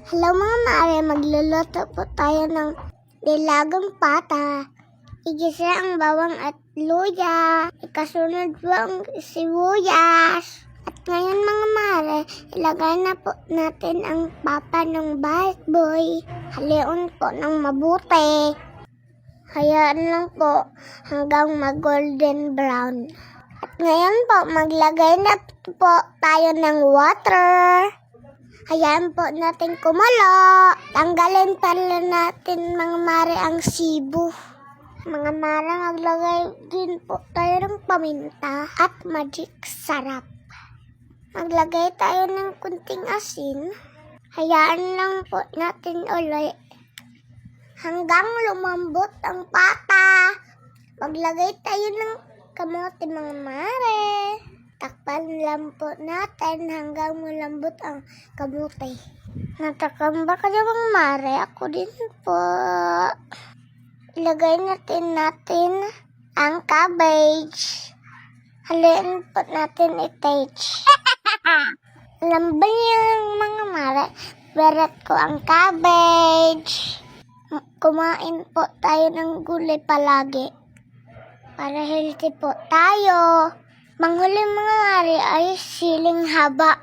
Hello mga mare, magluluto po tayo ng nilagang pata. Igisa ang bawang at luya. Ikasunod po ang sibuyas. At ngayon mga mare, ilagay na po natin ang papa ng bad boy. Halion po ng mabuti. Hayaan lang po hanggang mag-golden brown. At ngayon po, maglagay na po tayo ng water. Hayaan po natin kumulo. Tanggalin pala natin mga mare ang sibo. Mga mare, maglagay din po tayo ng paminta at magic sarap. Maglagay tayo ng kunting asin. Hayaan lang po natin ulit hanggang lumambot ang pata. Maglagay tayo ng kamote mga mare. Takpan lang po natin hanggang malambot ang kamote. Natakam ba kayo mga mare? Ako din po. Ilagay natin ang cabbage. Haliin po natin i-touch. Lamban yung mga mare. Berat ko ang cabbage. Kumain po tayo ng gulay palagi. Para healthy po tayo. Manghuli mga mare ay siling haba.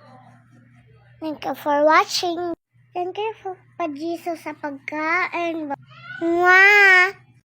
Thank you for watching. Thank you for Jesus sa pagkain. Mwah!